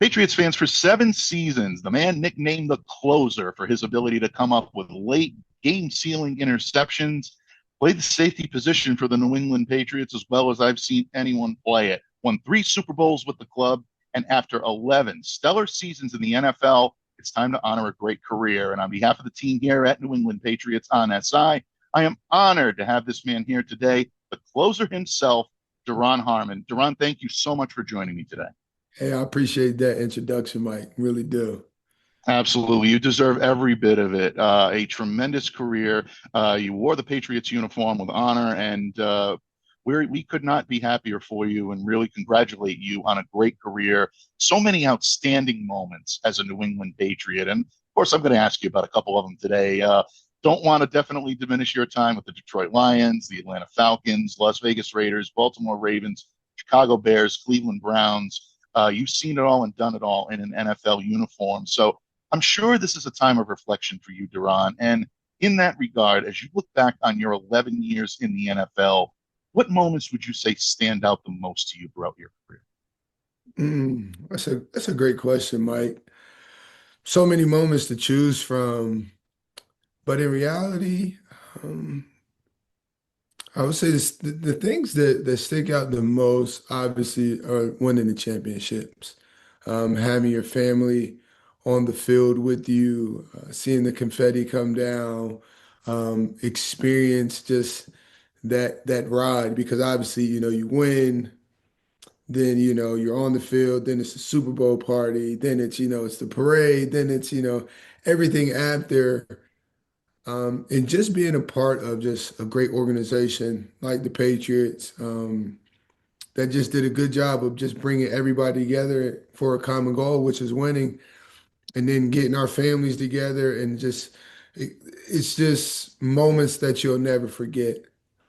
Patriots fans for 7 seasons. The man nicknamed the closer for his ability to come up with late game-sealing interceptions, played the safety position for the New England Patriots as well as I've seen anyone play it. Won 3 Super Bowls with the club, and after 11 stellar seasons in the NFL, it's time to honor a great career. And on behalf of the team here at New England Patriots on SI, I am honored to have this man here today, the closer himself, Duron Harmon. Duron, thank you so much for joining me today. Hey, I appreciate that introduction, Mike. Really do. Absolutely. You deserve every bit of it. A tremendous career. You wore the Patriots uniform with honor, and we could not be happier for you and really congratulate you on a great career. So many outstanding moments as a New England Patriot. And of course, I'm going to ask you about a couple of them today. Don't want to definitely diminish your time with the Detroit Lions, the Atlanta Falcons, Las Vegas Raiders, Baltimore Ravens, Chicago Bears, Cleveland Browns. You've seen it all and done it all in an NFL uniform. So I'm sure this is a time of reflection for you, Duron. And in that regard, as you look back on your 11 years in the NFL, what moments would you say stand out the most to you throughout your career? That's a great question, Mike. So many moments to choose from, but in reality, um, I would say the things that stick out the most, obviously, are winning the championships, having your family on the field with you, seeing the confetti come down, experience just that ride. Because obviously, you win, then you're on the field, then it's the Super Bowl party, then it's the parade, then it's everything after. And just being a part of just a great organization like the Patriots, that just did a good job of just bringing everybody together for a common goal, which is winning, and then getting our families together, and it's just moments that you'll never forget.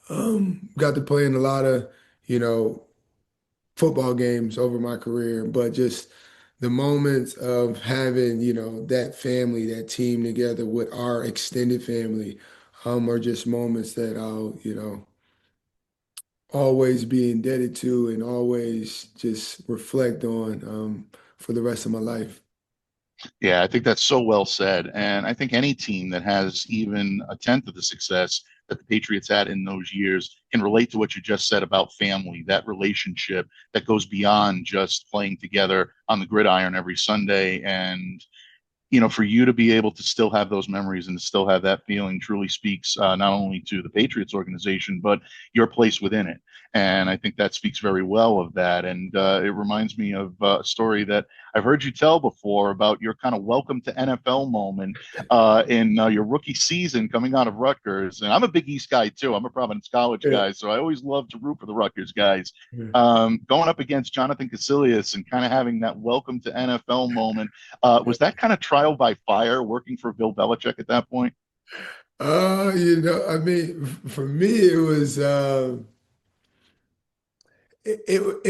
Got to play in a lot of, you know, football games over my career, but just the moments of having, that family, that team together with our extended family, are just moments that I'll, always be indebted to and always just reflect on, for the rest of my life. Yeah, I think that's so well said. And I think any team that has even a tenth of the success that the Patriots had in those years can relate to what you just said about family, that relationship that goes beyond just playing together on the gridiron every Sunday. And for you to be able to still have those memories and to still have that feeling truly speaks not only to the Patriots organization, but your place within it. And I think that speaks very well of that. And it reminds me of a story that I've heard you tell before about your kind of welcome to NFL moment in your rookie season coming out of Rutgers. And I'm a Big East guy too. I'm a Providence College Yeah. guy, so I always love to root for the Rutgers guys. Yeah. Going up against Jonathan Casillas and kind of having that welcome to NFL moment, was that kind of trial by fire working for Bill Belichick at that point? I mean, for me, it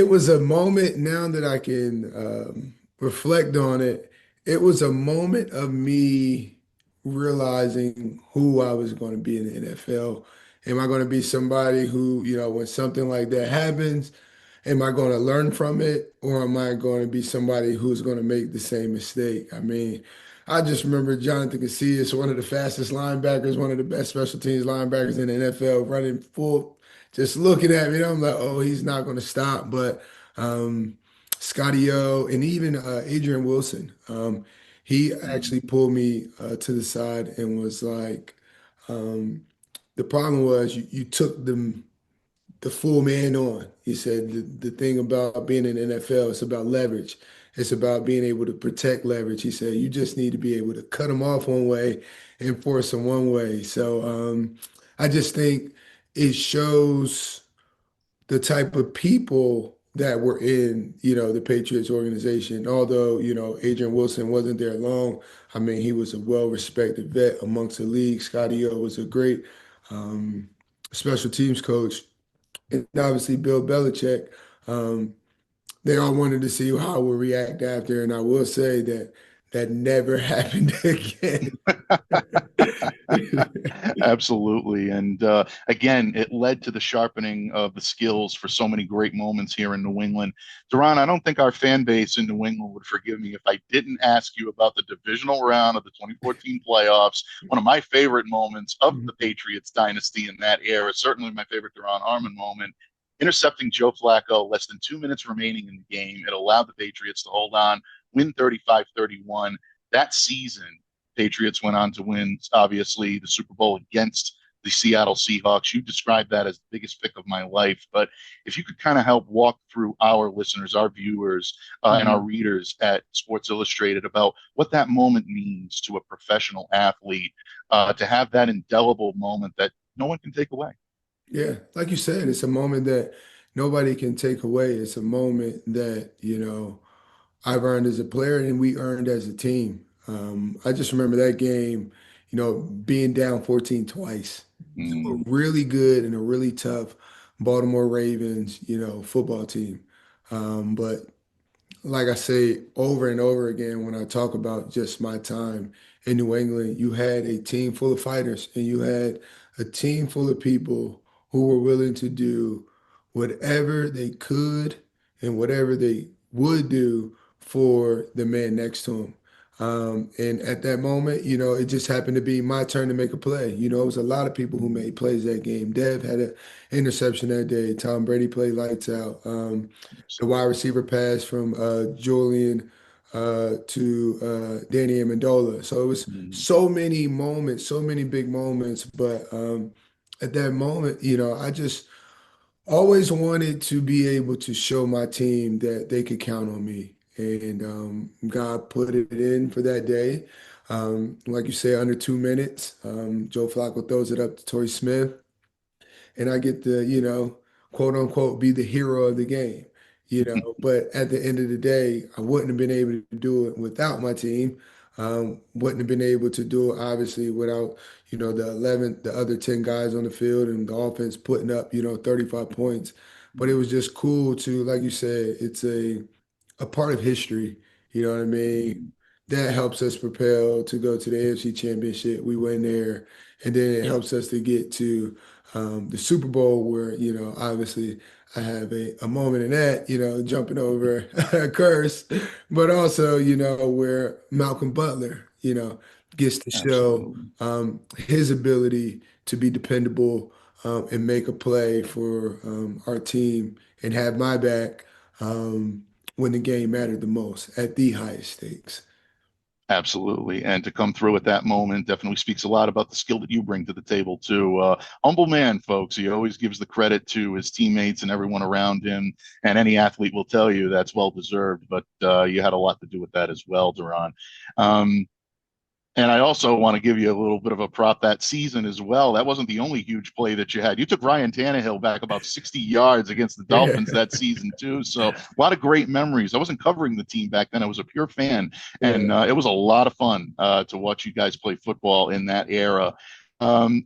was a moment. Now that I can reflect on it, it was a moment of me realizing who I was going to be in the NFL. Am I going to be somebody who, when something like that happens, am I going to learn from it, or am I going to be somebody who's going to make the same mistake? I mean, I just remember Jonathan Casillas, one of the fastest linebackers, one of the best special teams linebackers in the NFL, running full, just looking at me. And I'm like, oh, he's not going to stop. But Scotty O and even Adrian Wilson, he actually pulled me to the side and was like, um, the problem was you took the full man on. He said the thing about being in the NFL, it's about leverage. It's about being able to protect leverage. He said you just need to be able to cut them off one way and force them one way. So I just think it shows the type of people that were in, the Patriots organization. Although, Adrian Wilson wasn't there long. I mean, he was a well-respected vet amongst the league. Scotty O was a great um, special teams coach, and obviously Bill Belichick. Um, they all wanted to see how we'll react after, and I will say that that never happened again. Absolutely. And again, it led to the sharpening of the skills for so many great moments here in New England. Duran, I don't think our fan base in New England would forgive me if I didn't ask you about the divisional round of the 2014 playoffs. One of my favorite moments of the Patriots dynasty in that era, certainly my favorite Duron Harmon moment. Intercepting Joe Flacco, less than 2 minutes remaining in the game. It allowed the Patriots to hold on, win 35-31. That season, Patriots went on to win, obviously, the Super Bowl against the Seattle Seahawks. You described that as the biggest pick of my life. But if you could kind of help walk through our listeners, our viewers, and our Mhm. readers at Sports Illustrated about what that moment means to a professional athlete, to have that indelible moment that no one can take away. Yeah, like you said, it's a moment that nobody can take away. It's a moment that, I've earned as a player and we earned as a team. I just remember that game, being down 14 twice to a Mm, really good and a really tough Baltimore Ravens, football team. But like I say over and over again when I talk about just my time in New England, you had a team full of fighters and you had a team full of people who were willing to do whatever they could and whatever they would do for the man next to them. And at that moment, it just happened to be my turn to make a play. It was a lot of people who made plays that game. Dev had an interception that day. Tom Brady played lights out. The wide receiver pass from Julian to Danny Amendola. So it was mm, so many moments, so many big moments. But at that moment, I just always wanted to be able to show my team that they could count on me. And God put it in for that day. Like you say, under 2 minutes, Joe Flacco throws it up to Torrey Smith and I get to, quote unquote, be the hero of the game. But at the end of the day, I wouldn't have been able to do it without my team. Wouldn't have been able to do it, obviously, without, the other 10 guys on the field and the offense putting up, 35 points. But it was just cool to, like you said, it's a part of history. You know what I mean? mm. That helps us propel to go to the AFC Championship. We win there, and then it helps us to get to the Super Bowl, where obviously I have a moment in that, jumping over a curse, but also where Malcolm Butler, gets to show Absolutely. his ability to be dependable and make a play for our team and have my back. When the game mattered the most at the highest stakes. Absolutely. And to come through at that moment definitely speaks a lot about the skill that you bring to the table, too. Humble man, folks. He always gives the credit to his teammates and everyone around him. And any athlete will tell you that's well deserved. But you had a lot to do with that as well, Duran. Um, and I also want to give you a little bit of a prop that season as well. That wasn't the only huge play that you had. You took Ryan Tannehill back about 60 yards against the Yeah. Dolphins that season, too. So a lot of great memories. I wasn't covering the team back then. I was a pure fan. And Yeah. it was a lot of fun to watch you guys play football in that era.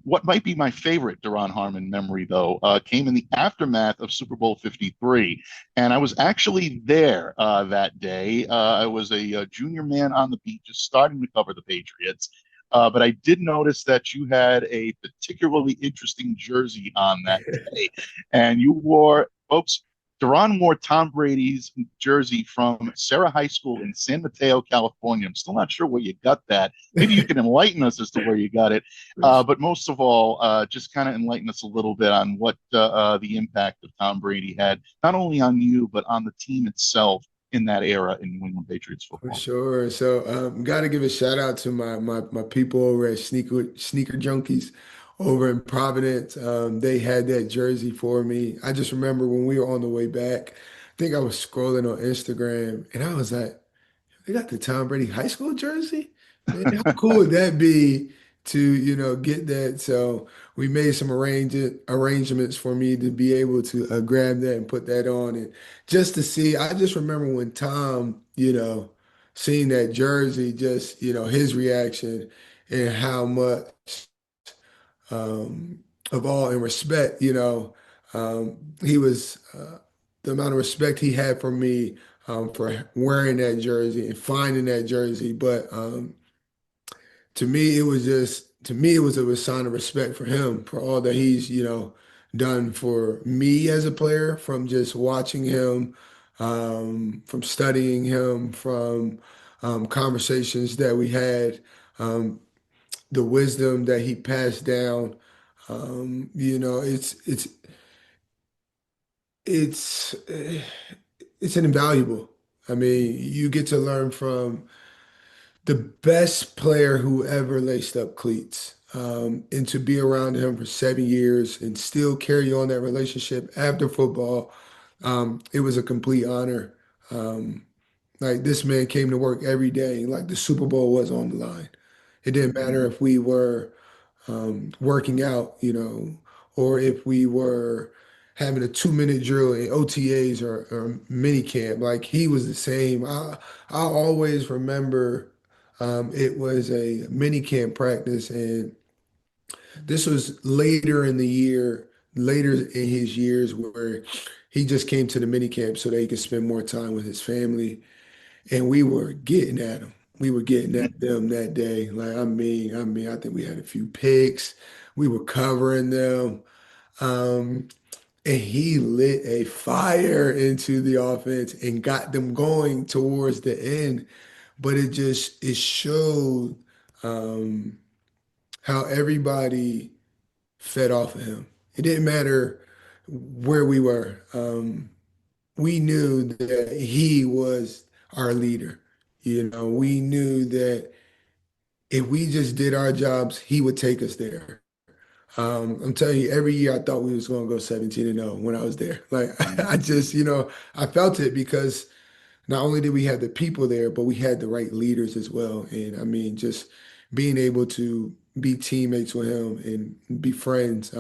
What might be my favorite Duron Harmon memory, though, came in the aftermath of Super Bowl 53. And I was actually there that day. I was a junior man on the beat, just starting to cover the Patriots. But I did notice that you had a particularly interesting jersey on that day. And you wore, folks, Duran wore Tom Brady's jersey from Sarah High School in San Mateo, California. I'm still not sure where you got that. Maybe you can enlighten us as to where you got it. But most of all, just kind of enlighten us a little bit on what the impact of Tom Brady had, not only on you, but on the team itself in that era in New England Patriots For football. sure. So, got to give a shout out to my people over at Sneaker Junkies over in Providence. They had that jersey for me. I just remember when we were on the way back, I think I was scrolling on Instagram and I was like, they got the Tom Brady high school jersey? Man, how cool would that be to, get that? So we made some arrangements for me to be able to grab that and put that on. And just to see, I just remember when Tom, seeing that jersey, just, his reaction and how much of all in respect, he was the amount of respect he had for me for wearing that jersey and finding that jersey. But to me, it was just to me, it was a sign of respect for him for all that he's, done for me as a player, from just watching him, from studying him, from conversations that we had, um, the wisdom that he passed down. It's it's invaluable. I mean, you get to learn from the best player who ever laced up cleats. And to be around him for 7 years and still carry on that relationship after football, it was a complete honor. Um, like this man came to work every day, like the Super Bowl was on the line. It didn't matter if we were working out, or if we were having a 2 minute drill in OTAs or mini camp. Like he was the same. I always remember it was a mini camp practice, and this was later in the year, later in his years, where he just came to the mini camp so that he could spend more time with his family. And we were getting at him. We were getting at them that day. Like, I think we had a few picks. We were covering them. Um, and he lit a fire into the offense and got them going towards the end. But it showed um, how everybody fed off of him. It didn't matter where we were. We knew that he was our leader. We knew that if we just did our jobs, he would take us there. I'm telling you, every year I thought we was going to go 17-0 when I was there. Like I just, I felt it because not only did we have the people there, but we had the right leaders as well. And I mean, just being able to be teammates with him and be friends.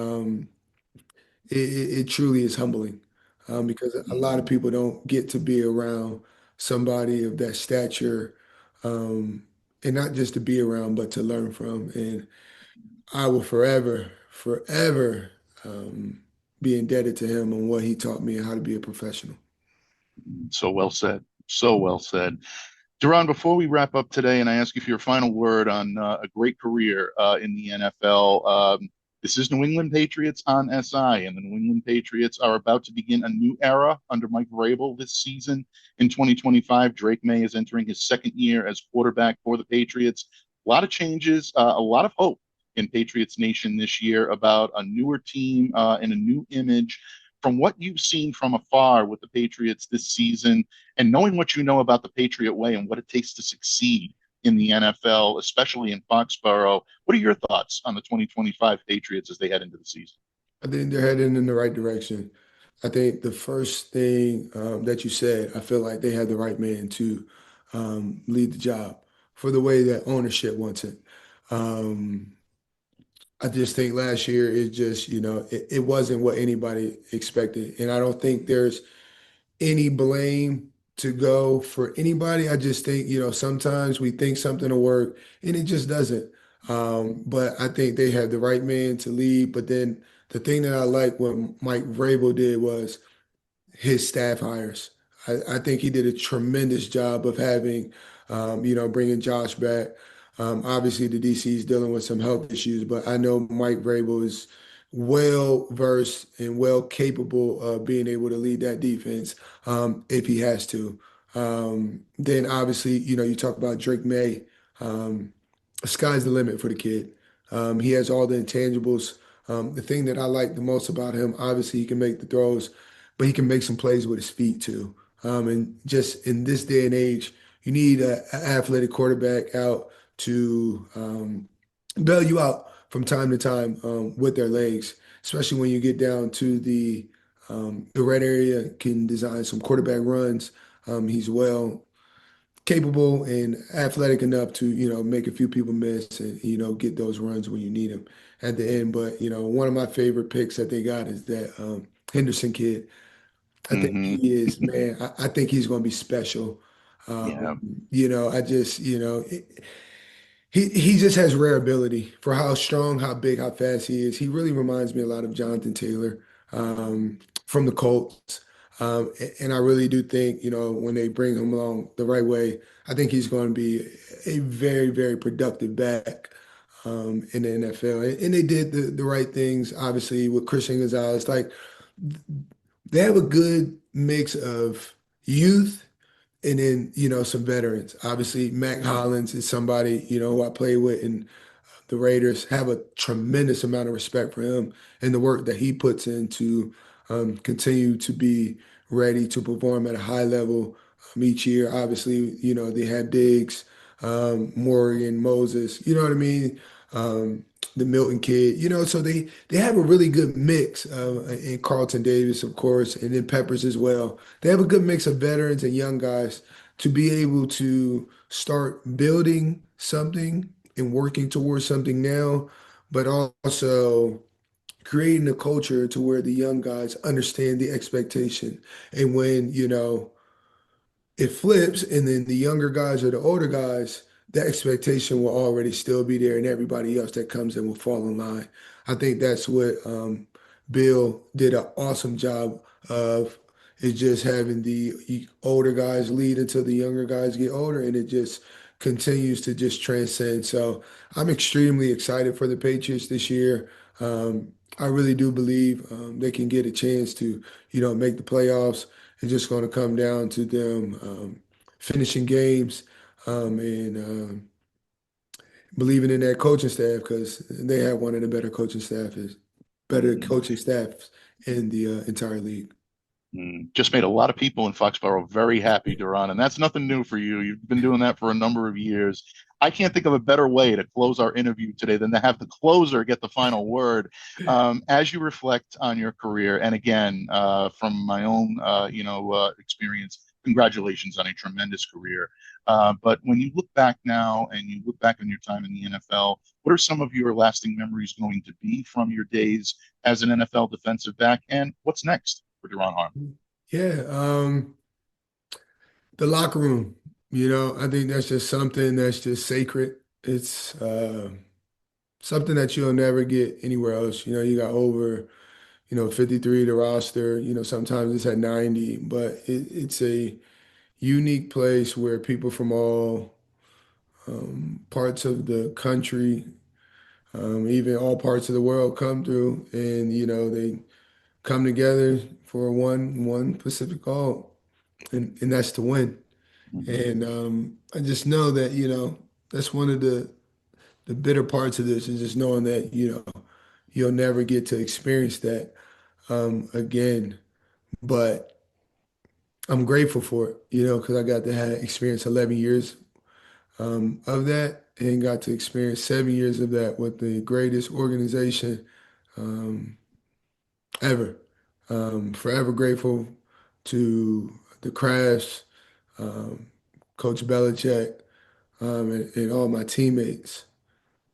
It truly is humbling, because a lot of people don't get to be around somebody of that stature, um, and not just to be around, but to learn from. And I will forever, forever be indebted to him on what he taught me and how to be a professional. So well said. So well said. Duron, before we wrap up today, and I ask you for your final word on a great career in the NFL, this is New England Patriots on SI, and the New England Patriots are about to begin a new era under Mike Vrabel this season. In 2025, Drake May is entering his second year as quarterback for the Patriots. A lot of changes, a lot of hope in Patriots Nation this year about a newer team and a new image. From what you've seen from afar with the Patriots this season, and knowing what you know about the Patriot way and what it takes to succeed in the NFL, especially in Foxborough, what are your thoughts on the 2025 Patriots as they head into the season? I think they're heading in the right direction. I think the first thing that you said, I feel like they had the right man to lead the job for the way that ownership wants it. Um, I just think last year it just, it wasn't what anybody expected. And I don't think there's any blame to go for anybody. I just think, sometimes we think something will work and it just doesn't. But I think they had the right man to lead. But then the thing that I like what Mike Vrabel did was his staff hires. I think he did a tremendous job of having, bringing Josh back. Obviously, the DC is dealing with some health issues, but I know Mike Vrabel is well versed and well capable of being able to lead that defense if he has to. Then obviously, you talk about Drake May. Um, sky's the limit for the kid. He has all the intangibles. The thing that I like the most about him, obviously, he can make the throws, but he can make some plays with his feet too. And just in this day and age, you need an athletic quarterback out to bail you out from time to time with their legs, especially when you get down to the red area. Can design some quarterback runs. He's well capable and athletic enough to, make a few people miss and, get those runs when you need them at the end. But, one of my favorite picks that they got is that Henderson kid. I think Mm-hmm. he is, man, I think he's going to be special. Yeah. I just, he just has rare ability for how strong, how big, how fast he is. He really reminds me a lot of Jonathan Taylor from the Colts. And I really do think, when they bring him along the right way, I think he's going to be a very, very productive back. in the NFL. And they did the right things, obviously, with Christian Gonzalez. Like, they have a good mix of youth and then, some veterans. Obviously, Mac Hollins is somebody, who I play with, and the Raiders have a tremendous amount of respect for him and the work that he puts in to continue to be ready to perform at a high level each year. Obviously, they have Diggs, Morgan, Moses, you know what I mean? The Milton kid, so they have a really good mix, and Carlton Davis, of course, and then Peppers as well. They have a good mix of veterans and young guys to be able to start building something and working towards something now, but also creating a culture to where the young guys understand the expectation. And when, it flips, and then the younger guys or the older guys, the expectation will already still be there, and everybody else that comes in will fall in line. I think that's what Bill did an awesome job of, is just having the older guys lead until the younger guys get older, and it just continues to just transcend. So I'm extremely excited for the Patriots this year. I really do believe they can get a chance to, make the playoffs. It's just going to come down to them finishing games, and believing in that coaching staff, because they have one of the better Mhm. coaching staffs in the entire league. Just made a lot of people in Foxborough very happy, Duron, and that's nothing new for you. You've been doing that for a number of years. I can't think of a better way to close our interview today than to have the closer get the final word. As you reflect on your career, and again, from my own, experience, congratulations on a tremendous career. But when you look back now and you look back on your time in the NFL, what are some of your lasting memories going to be from your days as an NFL defensive back, and what's next for Duron Harmon? Yeah, the locker room. I think that's just something that's just sacred. It's something that you'll never get anywhere else. You got over, 53 the roster. Sometimes it's at 90, but it's a unique place where people from all parts of the country, even all parts of the world, come through, and they come together for one specific goal, and that's to win. Mhm. And I just know that that's one of the bitter parts of this, is just knowing that you'll never get to experience that again. But I'm grateful for it, because I got to have experience 11 years of that, and got to experience 7 years of that with the greatest organization um, ever. Forever grateful to the Crafts, um, Coach Belichick, and all my teammates.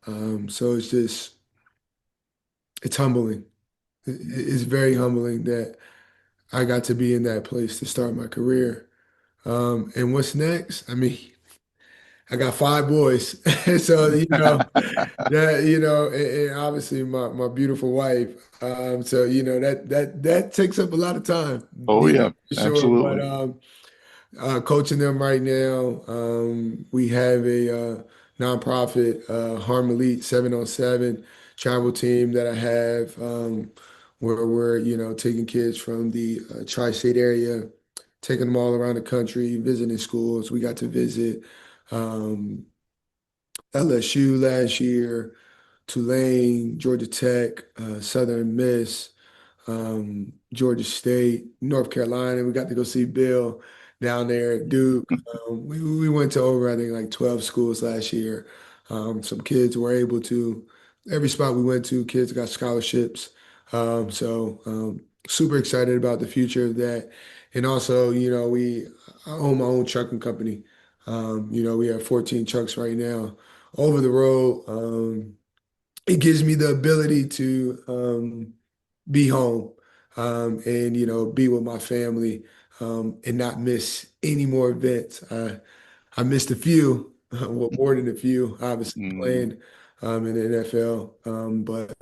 So it's humbling. It's very humbling that I got to be in that place to start my career. And what's next? I mean, I got five boys, so and obviously my beautiful wife. So that takes up a lot of time, Oh yeah, for sure. But absolutely. coaching them right now, we have a nonprofit, Harm Elite 7-on-7 travel team that I have, where we're taking kids from the tri-state area, taking them all around the country, visiting schools. We got to visit. Um, LSU last year, Tulane, Georgia Tech, Southern Miss, Georgia State, North Carolina. We got to go see Bill down there at Duke. We went to over, I think, like 12 schools last year. Some kids were able to, every spot we went to, kids got scholarships. Super excited about the future of that. And also, I own my own trucking company. We have 14 trucks right now over the road. It gives me the ability to be home, and be with my family, and not miss any more events. I missed a few, well, more than a few, obviously Mm, playing in the NFL. But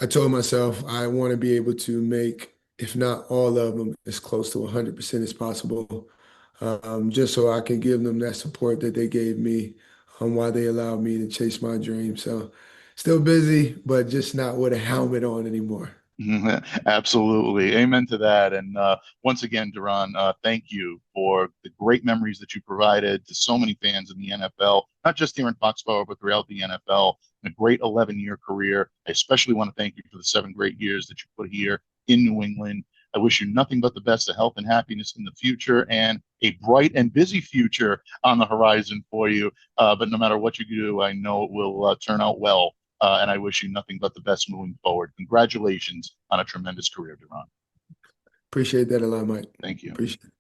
I told myself I want to be able to make, if not all of them, as close to 100% as possible, just so I can give them that support that they gave me while they allowed me to chase my dream. So still busy, but just not with a helmet on anymore. Absolutely. Amen to that. And once again, Duron, thank you for the great memories that you provided to so many fans in the NFL, not just here in Foxborough, but throughout the NFL. A great 11-year career. I especially want to thank you for the 7 great years that you put here in New England. I wish you nothing but the best of health and happiness in the future and a bright and busy future on the horizon for you. But no matter what you do, I know it will turn out well. And I wish you nothing but the best moving forward. Congratulations on a tremendous career, Duron. Appreciate that a lot, Mike. Thank you. Appreciate it.